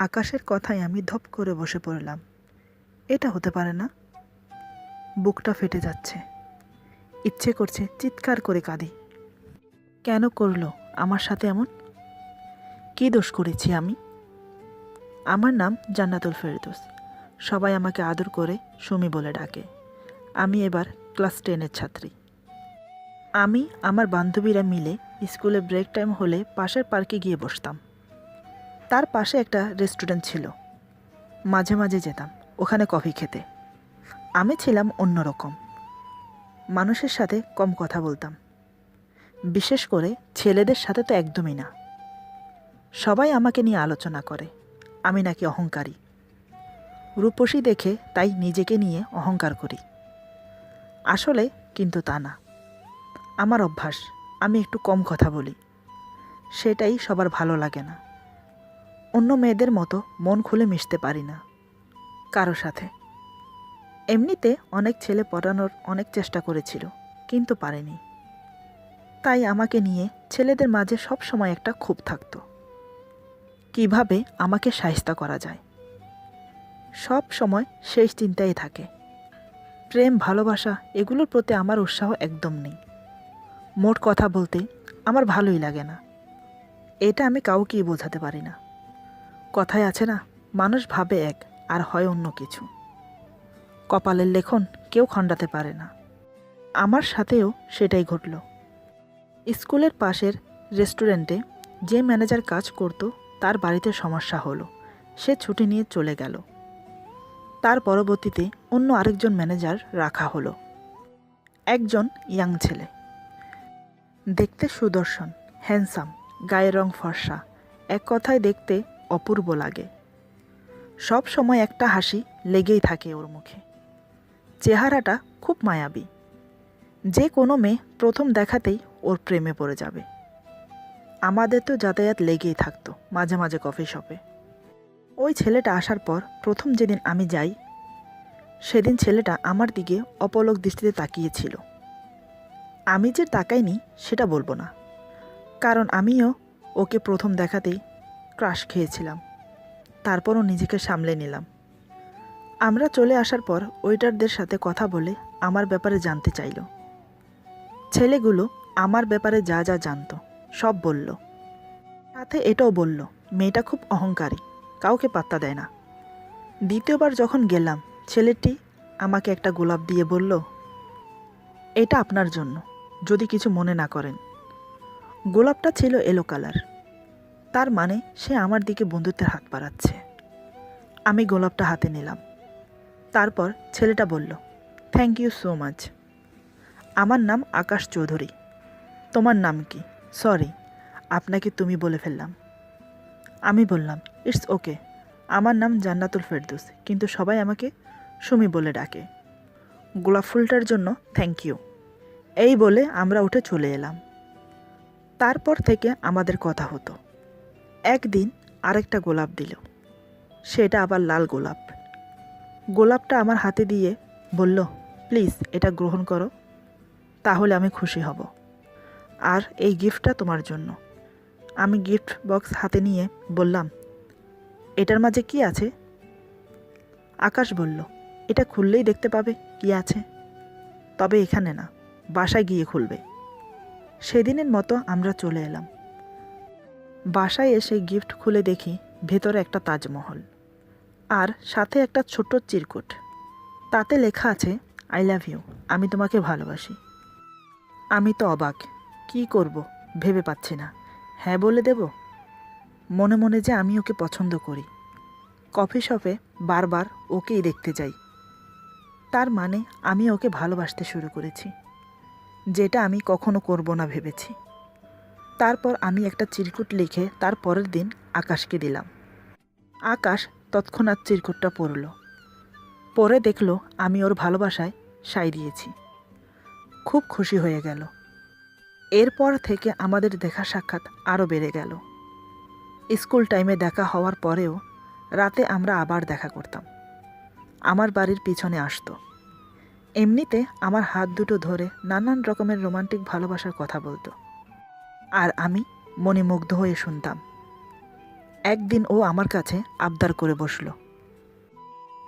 আকাশের কথায় আমি ধপ করে বসে পড়লাম। এটা হতে পারে না। বুকটা ফেটে যাচ্ছে, ইচ্ছে করছে চিৎকার করে কাঁদি। কেন করলো আমার সাথে এমন? কী দোষ করেছি আমি? আমার নাম জান্নাতুল ফেরদৌস। সবাই আমাকে আদর করে সুমি বলে ডাকে। আমি এবার ক্লাস 10-এর ছাত্রী। আমি আমার বান্ধবীরা মিলে স্কুলে ব্রেক টাইম হলে পাশের পার্কে গিয়ে বসতাম। তার পাশে একটা রেস্টুরেন্ট ছিল, মাঝে মাঝে যেতাম ওখানে কফি খেতে। আমি ছিলাম অন্যরকম, মানুষের সাথে কম কথা বলতাম, বিশেষ করে ছেলেদের সাথে তো একদমই না। সবাই আমাকে নিয়ে আলোচনা করে আমি নাকি অহংকারী, রূপসী দেখে তাই নিজেকে নিয়ে অহংকার করি। আসলে কিন্তু তা না, আমার অভ্যাস আমি একটু কম কথা বলি, সেটাই সবার ভালো লাগে না। অন্য মেয়েদের মতো মন খুলে মিশতে পারি না কারো সাথে। এমনিতে অনেক ছেলে পটানোর অনেক চেষ্টা করেছিল, কিন্তু পারেনি। তাই আমাকে নিয়ে ছেলেদের মাঝে সব সময় একটা ক্ষোভ থাকতো, কিভাবে আমাকে শায়েস্তা করা যায়। সব সময় সেই চিন্তাই থাকে। প্রেম ভালোবাসা এগুলোর প্রতি আমার উৎসাহ একদম নেই। মোট কথা বলতে আমার ভালোই লাগে না। এটা আমি কাউকেই বোঝাতে পারি না। কথায় আছে না, মানুষ ভাবে এক আর হয় অন্য কিছু। কপালের লেখন কেউ খণ্ডাতে পারে না। আমার সাথেও সেটাই ঘটল। স্কুলের পাশের রেস্টুরেন্টে যে ম্যানেজার কাজ করত তার বাড়িতে সমস্যা হলো, সে ছুটি নিয়ে চলে গেল। তার পরবর্তীতে অন্য আরেকজন ম্যানেজার রাখা হলো, একজন ইয়াং ছেলে, দেখতে সুদর্শন, হ্যান্ডসাম, গায়ের রং ফর্সা, এক কথায় দেখতে অপূর্ব লাগে। সব সময় একটা হাসি লেগেই থাকে ওর মুখে। চেহারাটা খুব মায়াবী। যে কোনো মেয়ে প্রথম দেখাতেই ওর প্রেমে পড়ে যাবে। আমাদের তো যাতায়াত লেগেই থাকতো মাঝে মাঝে কফি শপে। ওই ছেলেটা আসার পর প্রথম যেদিন আমি যাই, সেদিন ছেলেটা আমার দিকে অপলক দৃষ্টিতে তাকিয়েছিল। আমি যে তাকাইনি সেটা বলবো না, কারণ আমিও ওকে প্রথম দেখাতেই ক্রাশ খেয়েছিলাম। তারপরও নিজেকে সামলে নিলাম। আমরা চলে আসার পর ওয়েটারদের সাথে কথা বলে আমার ব্যাপারে জানতে চাইল। ছেলেগুলো আমার ব্যাপারে যা যা জানতো সব বলল। সাথে এটাও বলল মেয়েটা খুব অহংকারী, কাউকে পাত্তা দেয় না। দ্বিতীয়বার যখন গেলাম, ছেলেটি আমাকে একটা গোলাপ দিয়ে বলল, এটা আপনার জন্য, যদি কিছু মনে না করেন। গোলাপটা ছিল ইয়েলো কালার, তার মানে সে আমার দিকে বন্ধুত্বের হাত বাড়াচ্ছে। আমি গোলাপটা হাতে নিলাম। তারপর ছেলেটা বলল, থ্যাংক ইউ সো মাচ। আমার নাম আকাশ চৌধুরী। তোমার নাম কি? সরি, আপনাকে তুমি বলে ফেললাম। আমি বললাম, ইটস ওকে, আমার নাম জান্নাতুল ফেরদৌস, কিন্তু সবাই আমাকে সুমি বলে ডাকে। গোলাপ ফুলটার জন্য থ্যাংক ইউ। এই বলে আমরা উঠে চলে এলাম। তারপর থেকে আমাদের কথা হতো। একদিন আরেকটা গোলাপ দিল, সেটা আবার লাল গোলাপ। গোলাপটা আমার হাতে দিয়ে বলল, প্লিজ এটা গ্রহণ করো, তাহলে আমি খুশি হব। আর এই গিফটটা তোমার জন্য। আমি গিফট বক্স হাতে নিয়ে বললাম, এটার মাঝে কি আছে? আকাশ বলল, এটা খুললেই দেখতে পাবে কি আছে, তবে এখানে না, বাসায় গিয়ে খুলবে। সেদিনের মতো আমরা চলে এলাম। বাসায় এসে গিফট খুলে দেখি ভেতরে একটা তাজমহল, আর সাথে একটা ছোট্ট চিরকুট। তাতে লেখা আছে, আই লাভ ইউ, আমি তোমাকে ভালোবাসি। আমি তো অবাক, কি করব ভেবে পাচ্ছি না। হ্যাঁ বলে দেব? মনে মনে যে আমি ওকে পছন্দ করি, কফি শপে বারবার ওকেই দেখতে যাই। তার মানে আমি ওকে ভালোবাসতে শুরু করেছি, যেটা আমি কখনো করব না ভেবেছি। তারপর আমি একটা চিরকুট লিখে তার পরের দিন আকাশকে দিলাম। আকাশ তৎক্ষণাৎ চিরকুটটা পড়ল, পরে দেখলো আমি ওর ভালোবাসায় সায় দিয়েছি। খুব খুশি হয়ে গেল। এরপর থেকে আমাদের দেখা সাক্ষাৎ আরও বেড়ে গেল। স্কুল টাইমে দেখা হওয়ার পরেও রাতে আমরা আবার দেখা করতাম। আমার বাড়ির পিছনে আসতো। এমনিতে আমার হাত দুটো ধরে নানান রকমের রোমান্টিক ভালোবাসার কথা বলতো, আর আমি মনে মুগ্ধ হয়ে শুনতাম। একদিন ও আমার কাছে আবদার করে বসলো,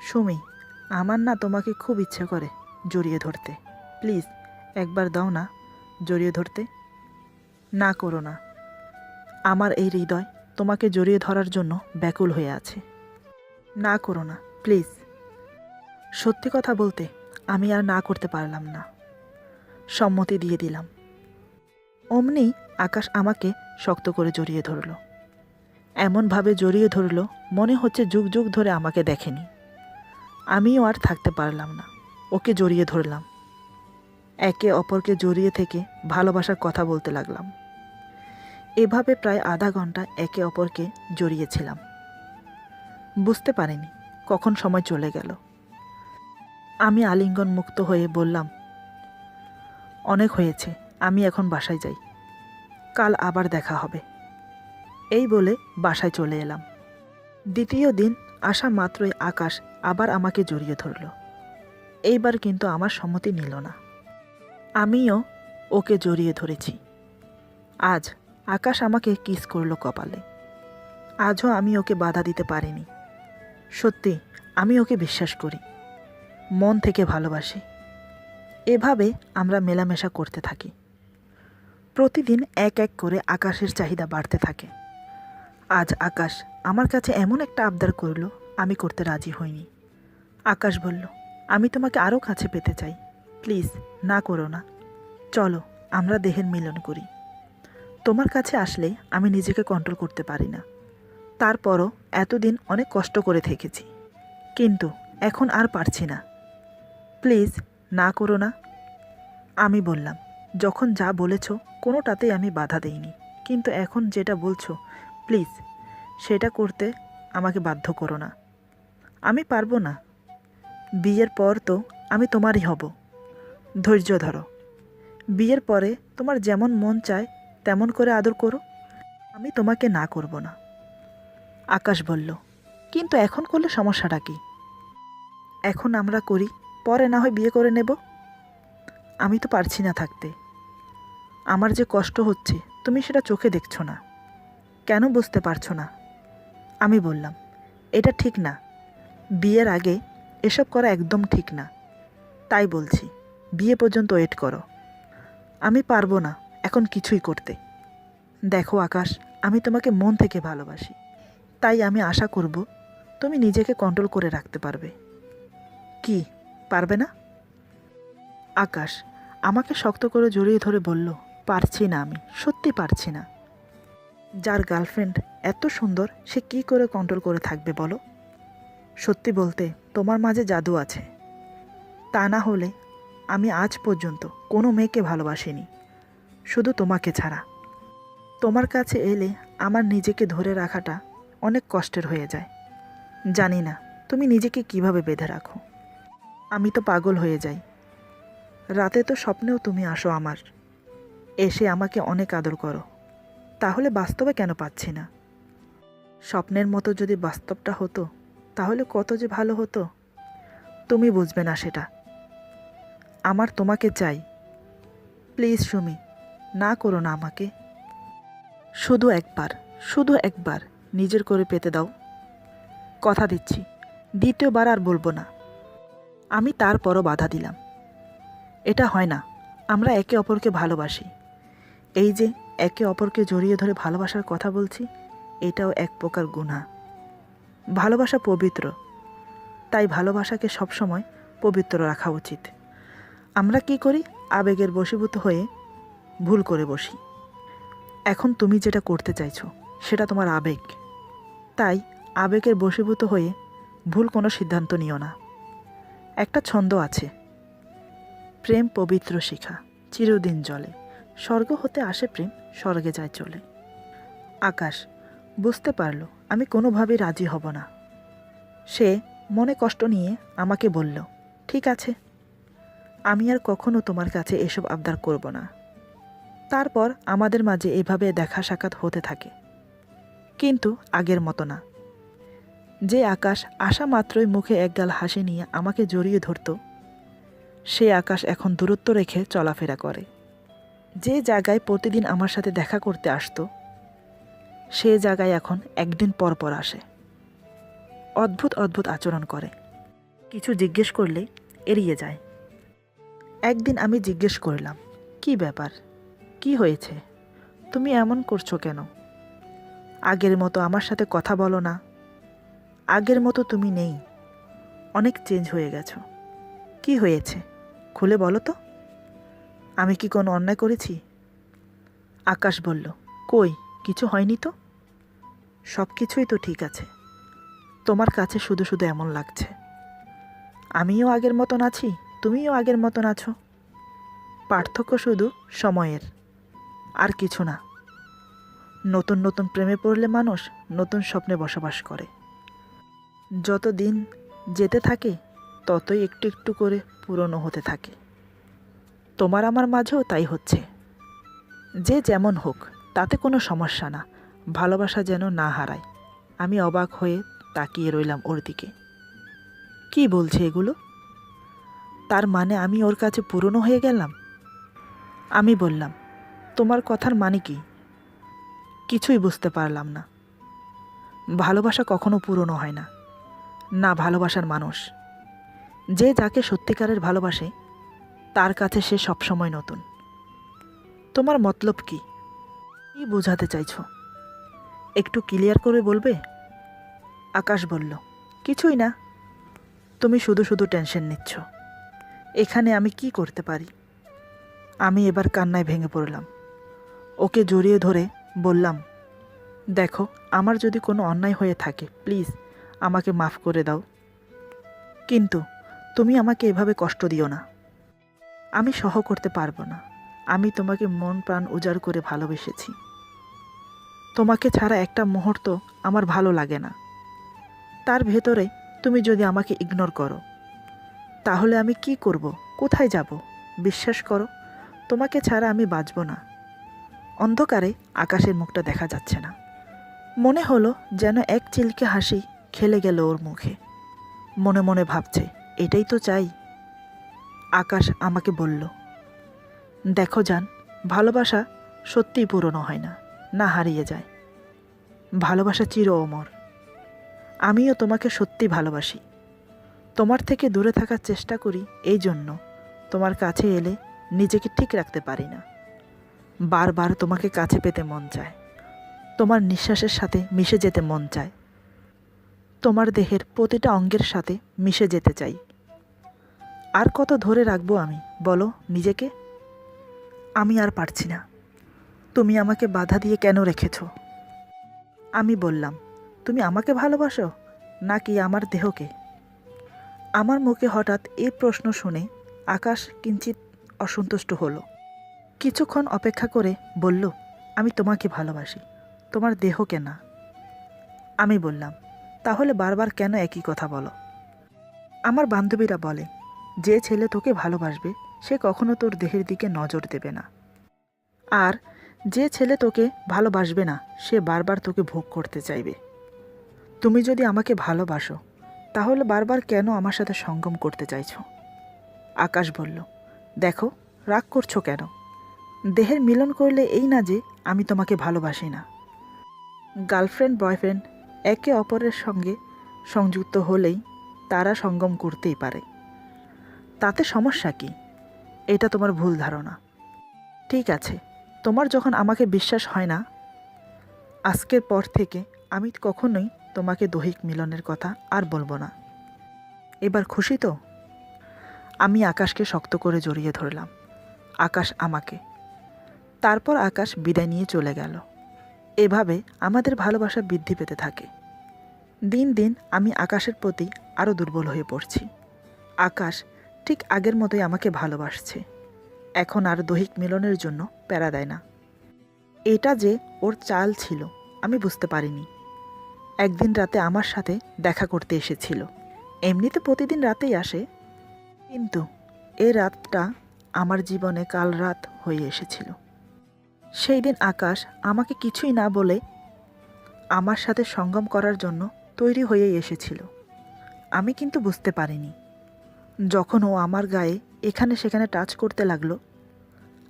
সুমি, আমার না তোমাকে খুব ইচ্ছে করে জড়িয়ে ধরতে, প্লিজ একবার দাও না জড়িয়ে ধরতে। না করো না, আমার এই হৃদয় তোমাকে জড়িয়ে ধরার জন্য ব্যাকুল হয়ে আছে। না করো না প্লিজ। সত্যি কথা বলতে আমি আর না করতে পারলাম না, সম্মতি দিয়ে দিলাম। অমনি আকাশ আমাকে শক্ত করে জড়িয়ে ধরল, এমনভাবে জড়িয়ে ধরল মনে হচ্ছে যুগ যুগ ধরে আমাকে দেখেনি। আমিও আর থাকতে পারলাম না, ওকে জড়িয়ে ধরলাম। একে অপরকে জড়িয়ে থেকে ভালোবাসার কথা বলতে লাগলাম। এভাবে প্রায় আধা ঘন্টা একে অপরকে জড়িয়েছিলাম। বুঝতে পারিনি কখন সময় চলে গেল। আমি আলিঙ্গন মুক্ত হয়ে বললাম, অনেক হয়েছে, আমি এখন বাসায় যাই, কাল আবার দেখা হবে। এই বলে বাসায় চলে এলাম। দ্বিতীয় দিন আসা মাত্রই আকাশ আবার আমাকে জড়িয়ে ধরল। এইবার কিন্তু আমার সম্মতি নিল না। আমিও ওকে জড়িয়ে ধরেছি। আজ আকাশ আমাকে কিস করলো কপালে। আজও আমি ওকে বাধা দিতে পারিনি। সত্যি আমি ওকে বিশ্বাস করি, মন থেকে ভালোবাসি। এভাবে আমরা মেলামেশা করতে থাকি। প্রতিদিন এক এক করে আকাশের চাহিদা বাড়তে থাকে। আজ আকাশ আমার কাছে এমন একটা আবদার করলো, আমি করতে রাজি হইনি। আকাশ বলল, আমি তোমাকে আরও কাছে পেতে চাই, প্লিজ না করো না, চলো আমরা দেহের মিলন করি। তোমার কাছে আসলে আমি নিজেকে কন্ট্রোল করতে পারি না। তারপরও এতদিন অনেক কষ্ট করে থেকেছি, কিন্তু এখন আর পারছি না, প্লিজ না করো না। আমি বললাম, যখন যা বলেছ কোনোটাতেই আমি বাধা দেইনি, কিন্তু এখন যেটা বলছো প্লিজ সেটা করতে আমাকে বাধ্য করো না। আমি পারবো না। বিয়ের পর তো আমি তোমারই হব, ধৈর্য ধরো। বিয়ের পরে তোমার যেমন মন চায় তেমন করে আদর করো, আমি তোমাকে না করব না। আকাশ বলল, কিন্তু এখন করলে সমস্যাটা কি? এখন আমরা করি, পরে না হয় বিয়ে করে নেব। আমি তো পারছি না থাকতে। আমার যে কষ্ট হচ্ছে তুমি সেটা চোখে দেখছো না, কেন বুঝতে পারছো না? আমি বললাম, এটা ঠিক না, বিয়ের আগে এসব করা একদম ঠিক না। তাই বলছি বিয়ে পর্যন্ত ওয়েট করো। আমি পারবো না এখন কিছুই করতে। দেখো আকাশ, আমি তোমাকে মন থেকে ভালোবাসি, তাই আমি আশা করব তুমি নিজেকে কন্ট্রোল করে রাখতে পারবে। কি পারবে না? আকাশ আমাকে শক্ত করে জড়িয়ে ধরে বলল, পারছি না, আমি সত্যি পারছি না। যার গার্লফ্রেন্ড এত সুন্দর সে কি করে কন্ট্রোল করে থাকবে বলো? সত্যি বলতে তোমার মাঝে জাদু আছে, তা না হলে আমি আজ পর্যন্ত কোনো মেয়েকে ভালোবাসিনি, শুধু তোমাকে ছাড়া। তোমার কাছে এলে আমার নিজেকে ধরে রাখাটা অনেক কষ্টের হয়ে যায়। জানি না তুমি নিজেকে কিভাবে বেঁধে রাখো। আমি তো পাগল হয়ে যাই। রাতে তো স্বপ্নেও তুমি আসো আমার, এসে আমাকে অনেক আদর করো। তাহলে বাস্তবে কেন পাচ্ছি না? স্বপ্নের মতো যদি বাস্তবটা হতো তাহলে কত যে ভালো হতো। তুমি বুঝবে না সেটা। আমার তোমাকে চাই, প্লিজ সুমি, না করো না আমাকে। শুধু একবার নিজের করে পেতে দাও। কথা দিচ্ছি দ্বিতীয়বার আর বলবো না। আমি তারপরও বাধা দিলাম। এটা হয় না, আমরা একে অপরকে ভালোবাসি। এই যে একে অপরকে জড়িয়ে ধরে ভালোবাসার কথা বলছি, এটাও এক প্রকার গুনাহ। ভালোবাসা পবিত্র, তাই ভালোবাসাকে সবসময় পবিত্র রাখা উচিত। আমরা কি করি, আবেগের বশীভূত হয়ে ভুল করে বসি। এখন তুমি যেটা করতে চাইছো সেটা তোমার আবেগ, তাই আবেগের বশীভূত হয়ে ভুল কোনো সিদ্ধান্ত নিও না। একটা ছন্দ আছে, প্রেম পবিত্র শিখা চিরদিন জলে, স্বর্গ হতে আসে প্রেম, স্বর্গে যায় চলে। আকাশ বুঝতে পারলো আমি কোনোভাবেই রাজি হব না। সে মনে কষ্ট নিয়ে আমাকে বলল, ঠিক আছে, আমি আর কখনো তোমার কাছে এসব আবদার করব না। তারপর আমাদের মাঝে এভাবে দেখা সাক্ষাৎ হতে থাকে, কিন্তু আগের মতো না। যে আকাশ আসা মাত্রই মুখে একগাল হাসি নিয়ে আমাকে জড়িয়ে ধরত, সে আকাশ এখন দূরত্ব রেখে চলাফেরা করে। যে জায়গায় প্রতিদিন আমার সাথে দেখা করতে আসতো, সে জায়গায় এখন একদিন পর পর আসে। অদ্ভুত অদ্ভুত আচরণ করে। কিছু জিজ্ঞেস করলে এড়িয়ে যায়। একদিন আমি জিজ্ঞেস করলাম, কি ব্যাপার, কি হয়েছে, তুমি এমন করছো কেন? আগের মতো আমার সাথে কথা বলো না, আগের মতো তুমি নেই, অনেক চেঞ্জ হয়ে গেছো। কি হয়েছে খুলে বলো তো, আমি কি কোনো অন্যায় করেছি? আকাশ বলল, কই, কিছু হয়নি তো, সব কিছুই তো ঠিক আছে। তোমার কাছে শুধু শুধু এমন লাগছে। আমিও আগের মতন আছি, তুমিও আগের মতন আছো। পার্থক্য শুধু সময়ের, আর কিছু না। নতুন নতুন প্রেমে পড়লে মানুষ নতুন স্বপ্নে বসবাস করে। যত দিন যেতে থাকে ততই একটু একটু করে পুরনো হতে থাকে। তোমার আমার মাঝেও তাই হচ্ছে। যে যেমন হোক তাতে কোনো সমস্যা না, ভালোবাসা যেন না হারায়। আমি অবাক হয়ে তাকিয়ে রইলাম ওর দিকে। কি বলছে এগুলো? তার মানে আমি ওর কাছে পুরনো হয়ে গেলাম? আমি বললাম, তোমার কথার মানে কি? কিছুই বুঝতে পারলাম না। ভালোবাসা কখনো পুরনো হয় না, না ভালোবাসার মানুষ। যে যাকে সত্যিকারের ভালোবাসে তার কাছে সে সবসময় নতুন। তোমার মতলব কি? কি বোঝাতে চাইছো? একটু ক্লিয়ার করে বলবে? আকাশ বলল, কিছুই না, তুমি শুধু শুধু টেনশন নিচ্ছ। এখানে আমি কি করতে পারি? আমি এবার কান্নায় ভেঙে পড়লাম। ওকে জড়িয়ে ধরে বললাম, দেখো, আমার যদি কোনো অন্যায় হয়ে থাকে প্লিজ আমাকে মাফ করে দাও, কিন্তু তুমি আমাকে এভাবে কষ্ট দিও না। আমি সহ করতে পারবো না। আমি তোমাকে মন প্রাণ উজাড় করে ভালোবেসেছি। তোমাকে ছাড়া একটা মুহূর্ত আমার ভালো লাগে না। তার ভেতরে তুমি যদি আমাকে ইগনোর করো তাহলে আমি কি করব, কোথায় যাব? বিশ্বাস করো, তোমাকে ছাড়া আমি বাঁচব না। অন্ধকারে আকাশের মুখটা দেখা যাচ্ছে না। মনে হলো যেন এক চিলকে হাসি খেলে গেল ওর মুখে। মনে মনে ভাবছে, এটাই তো চাই। আকাশ আমাকে বলল, দেখো জান, ভালোবাসা সত্যিই পুরনো হয় না, না হারিয়ে যায়। ভালোবাসা চির অমর। আমিও তোমাকে সত্যি ভালোবাসি। তোমার থেকে দূরে থাকার চেষ্টা করি, এই জন্য তোমার কাছে এলে নিজেকে ঠিক রাখতে পারি না। বারবার তোমাকে কাছে পেতে মন চায়, তোমার নিঃশ্বাসের সাথে মিশে যেতে মন চায়, তোমার দেহের প্রতিটা অঙ্গের সাথে মিশে যেতে চাই। আর কত ধরে রাখবো আমি, বলো নিজেকে? আমি আর পারছি না। তুমি আমাকে বাধা দিয়ে কেন রেখেছো? আমি বললাম, তুমি আমাকে ভালোবাসো নাকি আমার দেহকে? আমার মুখে হঠাৎ এই প্রশ্ন শুনে আকাশ কিঞ্চিত অসন্তুষ্ট হলো। কিছুক্ষণ অপেক্ষা করে বলল, আমি তোমাকে ভালোবাসি, তোমার দেহকে না। আমি বললাম, তাহলে বারবার কেন একই কথা বলো? আমার বান্ধবীরা বলে, যে ছেলে তোকে ভালোবাসবে সে কখনো তোর দেহের দিকে নজর দেবে না, আর যে ছেলে তোকে ভালোবাসবে না সে বারবার তোকে ভোগ করতে চাইবে। তুমি যদি আমাকে ভালোবাসো তাহলে বারবার কেন আমার সাথে সঙ্গম করতে চাইছো? আকাশ বলল, দেখো, রাগ করছো কেন? দেহের মিলন করলে এই না যে আমি তোমাকে ভালোবাসি না। গার্লফ্রেন্ড বয়ফ্রেন্ড একে অপরের সঙ্গে সংযুক্ত হলেই তারা সঙ্গম করতেই পারে। তাতে সমস্যা কি? এটা তোমার ভুল ধারণা। ঠিক আছে, তোমার যখন আমাকে বিশ্বাস হয় না, আজকের পর থেকে আমি কখনোই তোমাকে দৈহিক মিলনের কথা আর বলবো না। এবার খুশি তো? আমি আকাশকে শক্ত করে জড়িয়ে ধরলাম, আকাশ আমাকে। তারপর আকাশ বিদায় নিয়ে চলে গেল। এভাবে আমাদের ভালোবাসা বৃদ্ধি পেতে থাকে। দিন দিন আমি আকাশের প্রতি আরও দুর্বল হয়ে পড়ছি। আকাশ ঠিক আগের মতোই আমাকে ভালোবাসছে, এখন আর দৈহিক মিলনের জন্য প্যারা দেয় না। এটা যে ওর চাল ছিল আমি বুঝতে পারিনি। একদিন রাতে আমার সাথে দেখা করতে এসেছিল। এমনিতে প্রতিদিন রাতেই আসে, কিন্তু এ রাতটা আমার জীবনে কাল রাত হয়ে এসেছিল। সেই দিন আকাশ আমাকে কিছুই না বলে আমার সাথে সঙ্গম করার জন্য তৈরি হয়ে এসেছিল। আমি কিন্তু বুঝতে পারিনি। যখন ও আমার গায়ে এখানে সেখানে টাচ করতে লাগলো,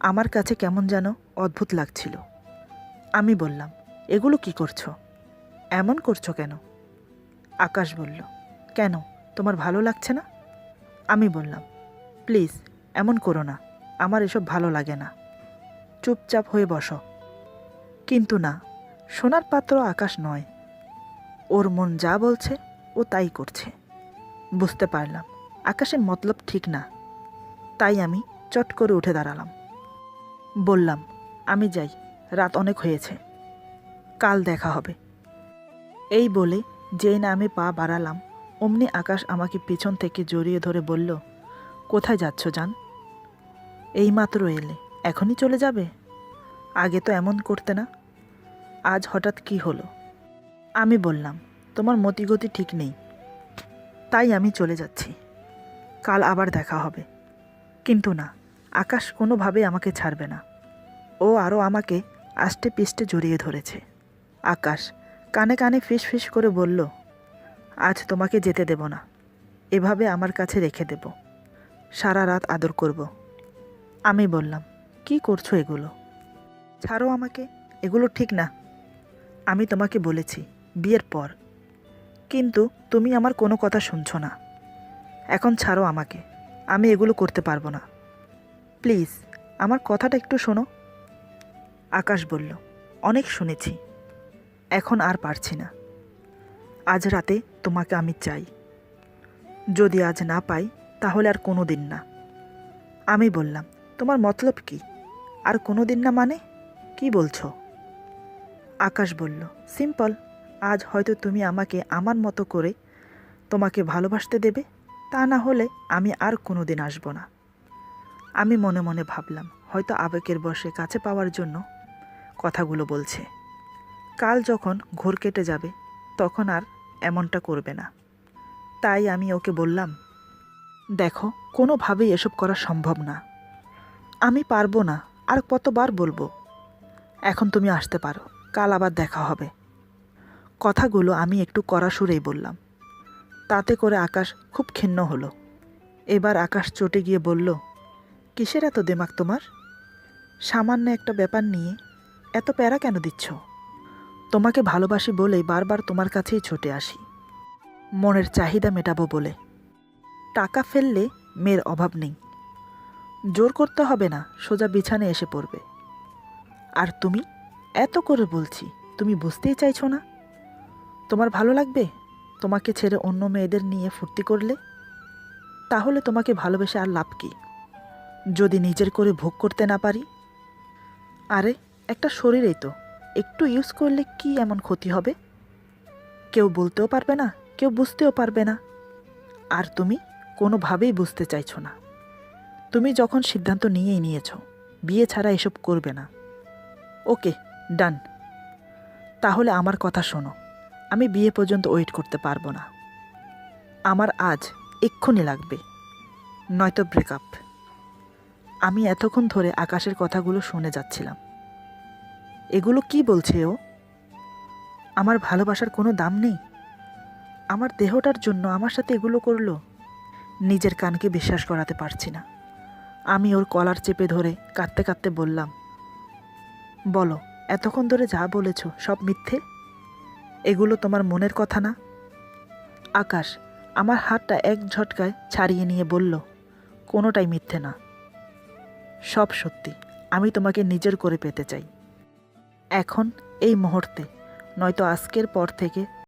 আমার কাছে কেমন যেন অদ্ভুত লাগছিল। আমি বললাম, এগুলো কি করছো? এমন করছো কেন? আকাশ বলল, কেন, তোমার ভালো লাগছে না? আমি বললাম, প্লিজ এমন করো না, আমার এসব ভালো লাগে না, চুপচাপ হয়ে বসো। কিন্তু না, সোনার পাত্র আকাশ নয়। ওর মন যা বলছে ও তাই করছে। বুঝতে পারলাম আকাশের মতলব ঠিক না। তাই আমি চট করে উঠে দাঁড়ালাম। বললাম, আমি যাই, রাত অনেক হয়েছে, কাল দেখা হবে। এই বলে যেই না আমি পা বাড়ালাম, অমনি আকাশ আমাকে পিছন থেকে জড়িয়ে ধরে বলল, কোথায় যাচ্ছ জান? এইমাত্র এলে, এখনই চলে যাবে? আগে তো এমন করতে না, আজ হঠাৎ কি হলো? আমি বললাম, তোমার মতিগতি ঠিক নেই, তাই আমি চলে যাচ্ছি, কাল আবার দেখা হবে। কিন্তু না, আকাশ কোনোভাবেই আমাকে ছাড়বে না। ও আরও আমাকে আষ্টে পিষ্টে জড়িয়ে ধরেছে। আকাশ কানে কানে ফিস ফিস করে বলল, আজ তোমাকে যেতে দেব না, এভাবে আমার কাছে রেখে দেব, সারা রাত আদর করব। আমি বললাম, কি করছো এগুলো? ছাড়ো আমাকে, এগুলো ঠিক না। আমি তোমাকে বলেছি বিয়ের পর, কিন্তু তুমি আমার কোনো কথা শুনছো না। এখন ছাড়ো আমাকে, আমি এগুলো করতে পারবো না, প্লিজ আমার কথাটা একটু শোনো। আকাশ বলল, অনেক শুনেছি, এখন আর পারছি না। আজ রাতে তোমাকে আমি চাই, যদি আজ না পাই তাহলে আর কোনো দিন না। আমি বললাম, তোমার মতলব কি? আর কোনো দিন না মানে কি বলছো? আকাশ বলল, সিম্পল, আজ হয়তো তুমি আমাকে আমার মতো করে তোমাকে ভালোবাসতে দেবে, তা না হলে আমি আর কোনো দিন আসবো না। আমি মনে মনে ভাবলাম, হয়তো আবেগের বশে কাছে পাওয়ার জন্য কথাগুলো বলছে। কাল যখন ঘোর কেটে যাবে তখন আর এমনটা করবে না। তাই আমি ওকে বললাম, দেখো, কোনোভাবেই এসব করা সম্ভব না, আমি পারবো না, আর কতবার বলবো। এখন তুমি আসতে পারো, কাল আবার দেখা হবে। কথাগুলো আমি একটু কড়া সুরেই বললাম। তাতে করে আকাশ খুব ক্ষিন্ন হলো। এবার আকাশ চটে গিয়ে বলল, কিসের এত দিমাগ তোমার? সামান্য একটা ব্যাপার নিয়ে এত প্যারা কেন দিচ্ছ? তোমাকে ভালোবাসি বলেই বারবার তোমার কাছেই ছুটে আসি, মনের চাহিদা মেটাবো বলে। টাকা ফেললে মেয়ের অভাব নেই, জোর করতে হবে না, সোজা বিছানে এসে পড়বে। আর তুমি, এত করে বলছি, তুমি বুঝতেই চাইছো না। তোমার ভালো লাগবে তোমাকে ছেড়ে অন্য মেয়েদের নিয়ে ফুর্তি করলে? তাহলে তোমাকে ভালোবেসে আর লাভ কি, যদি নিজের করে ভোগ করতে না পারি? আরে, একটা শরীরেই তো, একটু ইউজ করলে কি এমন ক্ষতি হবে? কেউ বলতেও পারবে না, কেউ বুঝতেও পারবে না। আর তুমি কোনোভাবেই বুঝতে চাইছো না। তুমি যখন সিদ্ধান্ত নিয়েই নিয়েছো, বিয়ে ছাড়া এসব করবে না, ওকে, ডান। তাহলে আমার কথা শোনো, আমি বিয়ে পর্যন্ত ওয়েট করতে পারবো না। আমার আজ এক্ষুনি লাগবে, নয়তো ব্রেকআপ। আমি এতক্ষণ ধরে আকাশের কথাগুলো শুনে যাচ্ছিলাম। এগুলো কি বলছে ও? আমার ভালোবাসার কোনো দাম নেই? আমার দেহটার জন্য আমার সাথে এগুলো করলো? নিজের কানকে বিশ্বাস করাতে পারছি না। আমি ওর কলার চেপে ধরে কাঁদতে কাঁদতে বললাম, বলো, এতক্ষণ ধরে যা বলেছ সব মিথ্যে? এগুলো তোমার মনের কথা না? আকাশ আমার হাতটা এক ঝটকায় ছাড়িয়ে নিয়ে বলল, কোনোটাই মিথ্যে না, সব সত্যি। আমি তোমাকে নিজের করে পেতে চাই, এখন, এই মুহূর্তে, নয়তো আজকের পর থেকে